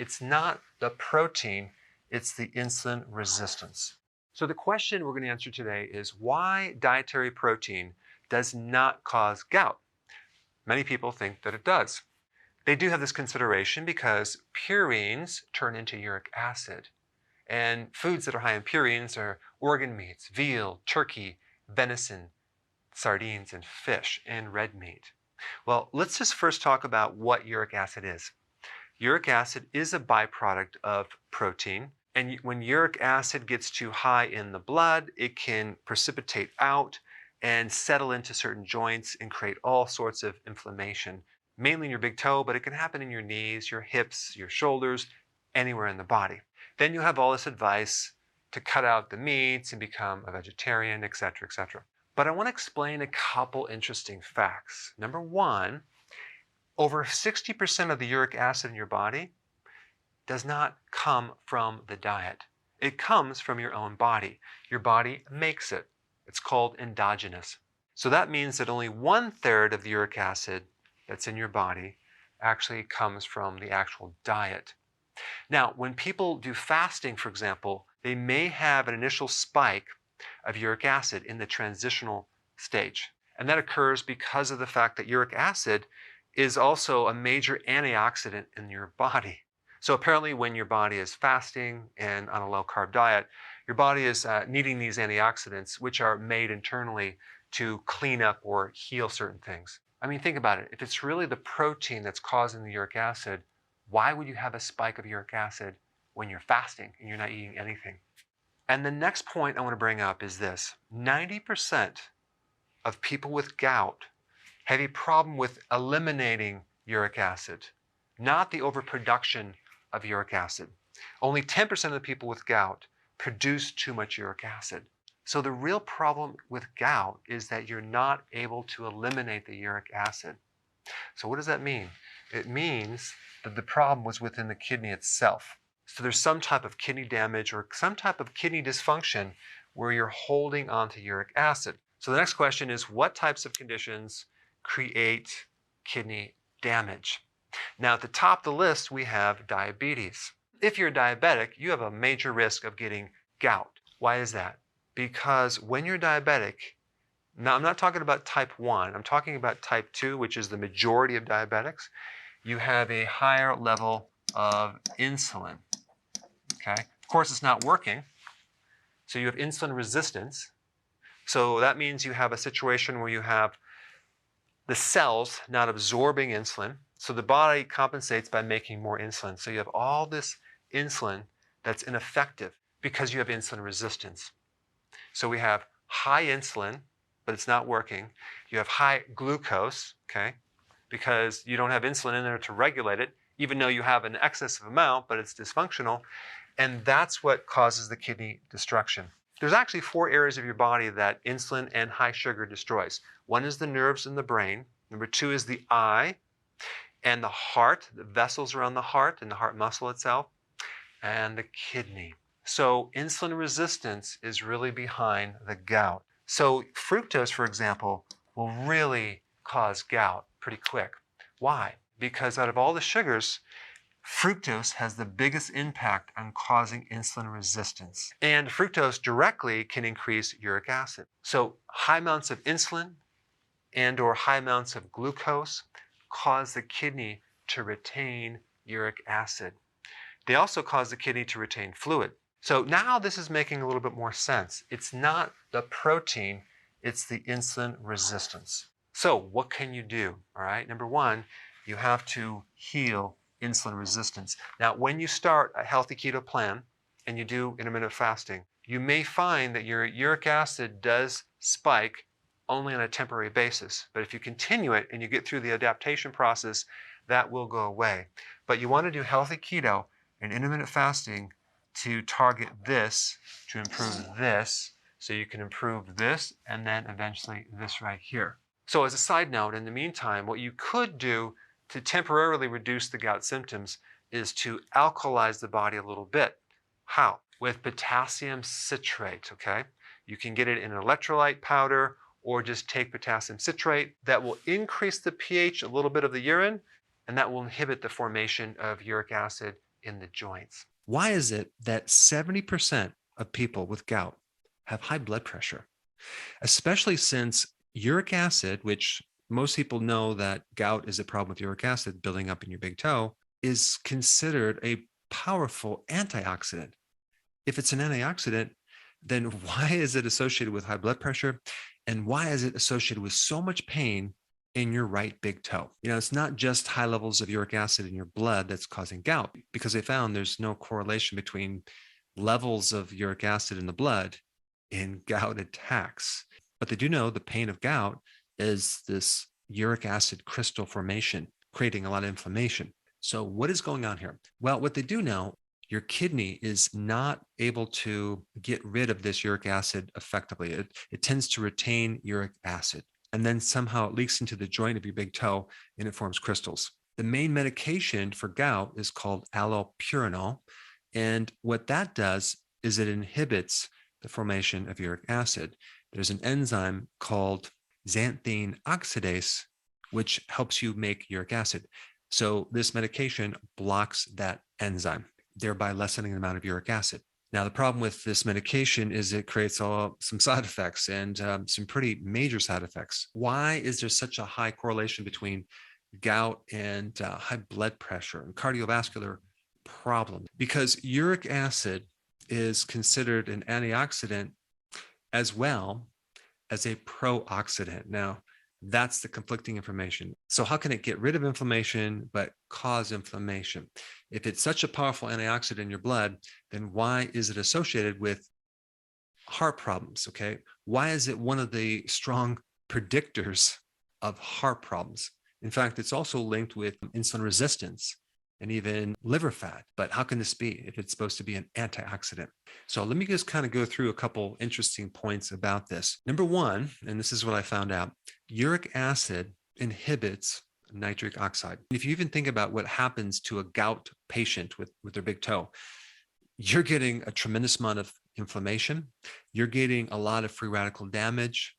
It's not the protein, it's the insulin resistance. So the question we're going to answer today is why dietary protein does not cause gout. Many people think that it does. They do have this consideration because purines turn into uric acid. And foods that are high in purines are organ meats, veal, turkey, venison, sardines, and fish, and red meat. Well, let's just first talk about what uric acid is. Uric acid is a byproduct of protein. And when uric acid gets too high in the blood, it can precipitate out and settle into certain joints and create all sorts of inflammation, mainly in your big toe, but it can happen in your knees, your hips, your shoulders, anywhere in the body. Then you have all this advice to cut out the meats and become a vegetarian, etc., etc. But I want to explain a couple interesting facts. Number one, over 60% of the uric acid in your body does not come from the diet. It comes from your own body. Your body makes it. It's called endogenous. So that means that only 1/3 of the uric acid that's in your body actually comes from the actual diet. Now, when people do fasting, for example, they may have an initial spike of uric acid in the transitional stage. And that occurs because of the fact that uric acid is also a major antioxidant in your body. So apparently when your body is fasting and on a low-carb diet, your body is needing these antioxidants, which are made internally to clean up or heal certain things. I mean, think about it. If it's really the protein that's causing the uric acid, why would you have a spike of uric acid when you're fasting and you're not eating anything? And the next point I want to bring up is this. 90% of people with gout have a problem with eliminating uric acid, not the overproduction of uric acid. Only 10% of the people with gout produce too much uric acid. So the real problem with gout is that you're not able to eliminate the uric acid. So what does that mean? It means that the problem was within the kidney itself. So there's some type of kidney damage or some type of kidney dysfunction where you're holding onto uric acid. So the next question is, what types of conditions create kidney damage? Now, at the top of the list, we have diabetes. If you're diabetic, you have a major risk of getting gout. Why is that? Because when you're diabetic, now I'm not talking about type 1, I'm talking about type 2, which is the majority of diabetics. You have a higher level of insulin. Okay? Of course, it's not working. So you have insulin resistance. So that means you have a situation where you have the cells not absorbing insulin. So the body compensates by making more insulin. So you have all this insulin that's ineffective because you have insulin resistance. So we have high insulin, but it's not working. You have high glucose, okay, because you don't have insulin in there to regulate it, even though you have an excessive amount, but it's dysfunctional. And that's what causes the kidney destruction. There's actually 4 areas of your body that insulin and high sugar destroys. One is the nerves in the brain. Number 2 is the eye and the heart, the vessels around the heart and the heart muscle itself, and the kidney. So insulin resistance is really behind the gout. So fructose, for example, will really cause gout pretty quick. Why? Because out of all the sugars, fructose has the biggest impact on causing insulin resistance. And fructose directly can increase uric acid. So high amounts of insulin and or high amounts of glucose cause the kidney to retain uric acid. They also cause the kidney to retain fluid. So now this is making a little bit more sense. It's not the protein, it's the insulin resistance. So what can you do? All right, number 1, you have to heal insulin resistance. Now, when you start a healthy keto plan and you do intermittent fasting, you may find that your uric acid does spike only on a temporary basis. But if you continue it and you get through the adaptation process, that will go away. But you want to do healthy keto and intermittent fasting to target this, to improve this, so you can improve this and then eventually this right here. So as a side note, in the meantime, what you could do to temporarily reduce the gout symptoms is to alkalize the body a little bit. How? With potassium citrate, okay? You can get it in an electrolyte powder or just take potassium citrate. That will increase the pH a little bit of the urine, and that will inhibit the formation of uric acid in the joints. Why is it that 70% of people with gout have high blood pressure? Especially since uric acid, which most people know that gout is a problem with uric acid building up in your big toe, is considered a powerful antioxidant. If it's an antioxidant, then why is it associated with high blood pressure? And why is it associated with so much pain in your right big toe? It's not just high levels of uric acid in your blood that's causing gout, because they found there's no correlation between levels of uric acid in the blood and gout attacks. But they do know the pain of gout is this uric acid crystal formation, creating a lot of inflammation. So what is going on here? Well, what they do know, your kidney is not able to get rid of this uric acid effectively. It tends to retain uric acid, and then somehow it leaks into the joint of your big toe and it forms crystals. The main medication for gout is called allopurinol. And what that does is it inhibits the formation of uric acid. There's an enzyme called xanthine oxidase, which helps you make uric acid. So this medication blocks that enzyme, thereby lessening the amount of uric acid. Now, the problem with this medication is it creates some side effects and some pretty major side effects. Why is there such a high correlation between gout and high blood pressure and cardiovascular problems? Because uric acid is considered an antioxidant as well as a pro-oxidant. Now, that's the conflicting information. So how can it get rid of inflammation but cause inflammation? If it's such a powerful antioxidant in your blood, then why is it associated with heart problems? Okay, why is it one of the strong predictors of heart problems? In fact, it's also linked with insulin resistance and even liver fat. But how can this be if it's supposed to be an antioxidant? So let me just kind of go through a couple interesting points about this. Number one, and this is what I found out, uric acid inhibits nitric oxide. If you even think about what happens to a gout patient with their big toe, you're getting a tremendous amount of inflammation. You're getting a lot of free radical damage.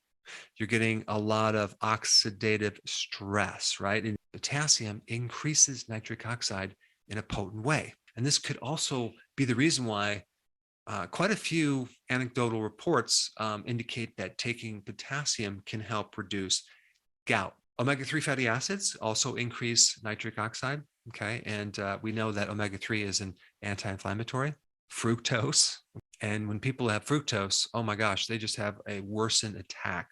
You're getting a lot of oxidative stress, right? And potassium increases nitric oxide in a potent way. And this could also be the reason why quite a few anecdotal reports indicate that taking potassium can help reduce gout. Omega-3 fatty acids also increase nitric oxide, okay? And we know that omega-3 is an anti-inflammatory. Fructose. And when people have fructose, oh my gosh, they just have a worsened attack.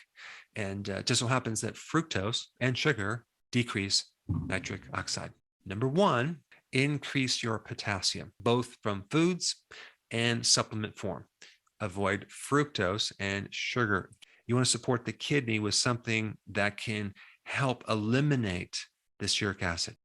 And it just so happens that fructose and sugar decrease nitric oxide. Number one, increase your potassium, both from foods and supplement form. Avoid fructose and sugar. You want to support the kidney with something that can help eliminate this uric acid.